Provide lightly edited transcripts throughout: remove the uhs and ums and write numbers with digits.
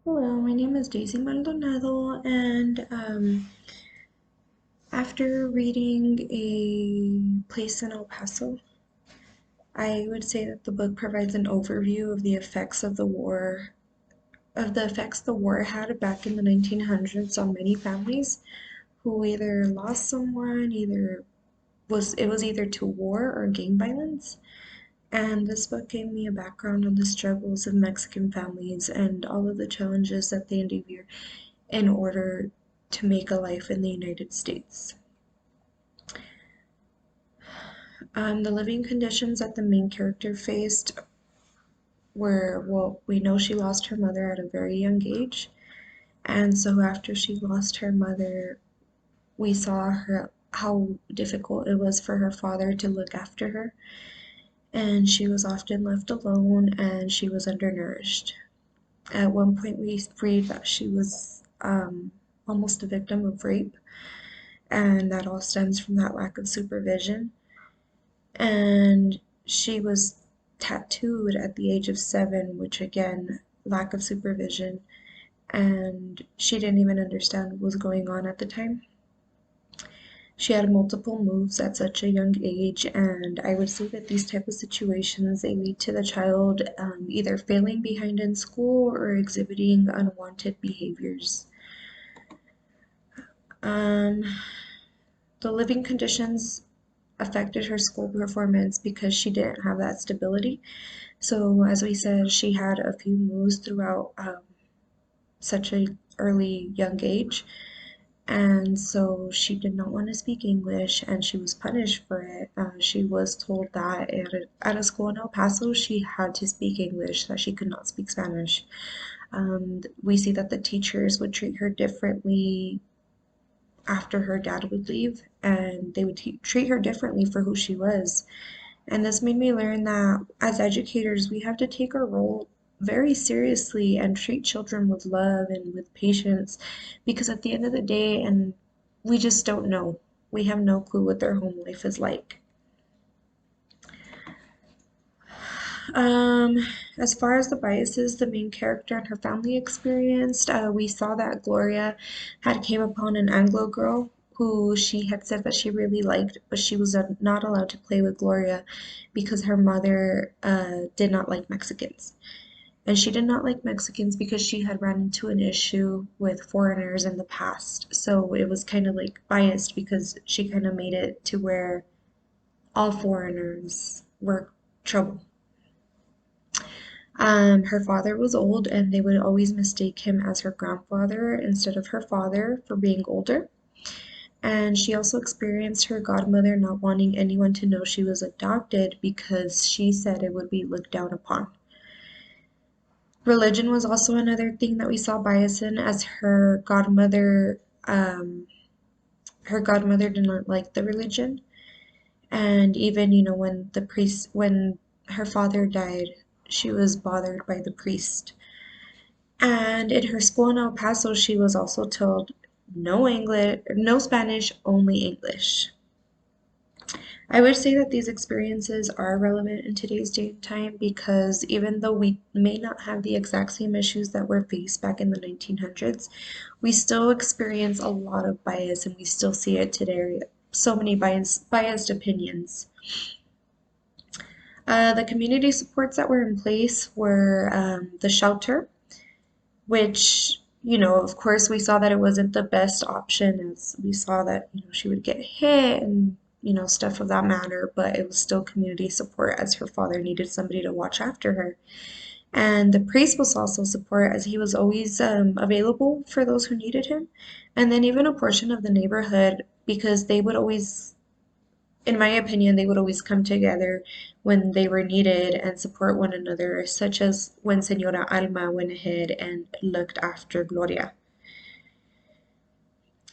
Hello, my name is Daisy Maldonado, and after reading A Place in El Paso, I would say that the book provides an overview of the effects of the effects the war had back in the 1900s on many families who either lost someone, it was either to war or gang violence. And this book gave me a background on the struggles of Mexican families and all of the challenges that they endure in order to make a life in the United States. The living conditions that the main character faced were, well, we know she lost her mother at a very young age. And so after she lost her mother, we saw her how difficult it was for her father to look after her. And she was often left alone and she was undernourished. At one point, we read that she was almost a victim of rape, and that all stems from that lack of supervision. And she was tattooed at the age of 7, which again, lack of supervision, and she didn't even understand what was going on at the time. She had multiple moves at such a young age, and I would say that these type of situations they lead to the child either failing behind in school or exhibiting unwanted behaviors. Um, the living conditions affected her school performance because she didn't have that stability. So, as we said, she had a few moves throughout such a early young age, and so she did not want to speak English, and she was punished for it. She was told that at a school in El Paso, she had to speak English, that she could not speak Spanish. We see that the teachers would treat her differently after her dad would leave, and they would treat her differently for who she was. And this made me learn that as educators, we have to take our role very seriously and treat children with love and with patience because at the end of the day, and we just don't know. We have no clue what their home life is like. Um, as far as the biases the main character and her family experienced, we saw that Gloria had came upon an Anglo girl who she had said that she really liked, but she was not allowed to play with Gloria because her mother did not like Mexicans. And she did not like Mexicans because she had run into an issue with foreigners in the past. So it was kind of like biased because she kind of made it to where all foreigners were trouble. Her father was old, and they would always mistake him as her grandfather instead of her father for being older. And she also experienced her godmother not wanting anyone to know she was adopted because she said it would be looked down upon. Religion was also another thing that we saw bias in, as um, her godmother did not like the religion, and even when her father died, she was bothered by the priest. And in her school in El Paso, she was also told no English, no Spanish, only English. I would say that these experiences are relevant in today's day and time because even though we may not have the exact same issues that were faced back in the 1900s, we still experience a lot of bias and we still see it today. So many biased opinions. The community supports that were in place were the shelter, which, of course, we saw that it wasn't the best option as we saw that, she would get hit and, stuff of that matter, but it was still community support as her father needed somebody to watch after her. And the priest was also support as he was always available for those who needed him. And then even a portion of the neighborhood because they would always, in my opinion, they would always come together when they were needed and support one another, such as when Senora Alma went ahead and looked after Gloria.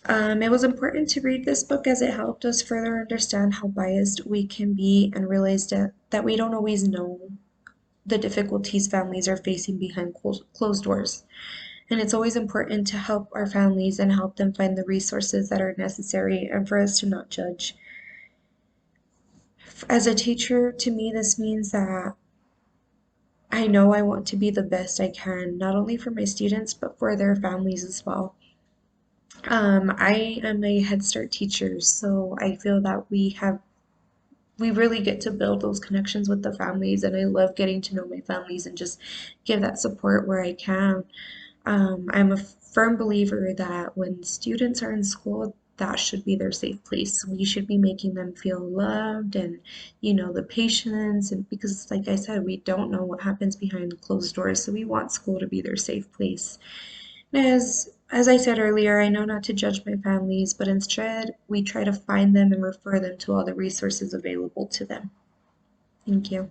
It was important to read this book as it helped us further understand how biased we can be and realize that we don't always know the difficulties families are facing behind closed doors. And it's always important to help our families and help them find the resources that are necessary and for us to not judge. As a teacher, to me, this means that I know I want to be the best I can, not only for my students, but for their families as well. I am a Head Start teacher, so I feel that we really get to build those connections with the families, and I love getting to know my families and just give that support where I can. I'm a firm believer that when students are in school, that should be their safe place. We should be making them feel loved and, the patience. And because, like I said, we don't know what happens behind closed doors, so we want school to be their safe place. And as I said earlier, I know not to judge my families, but instead we try to find them and refer them to all the resources available to them. Thank you.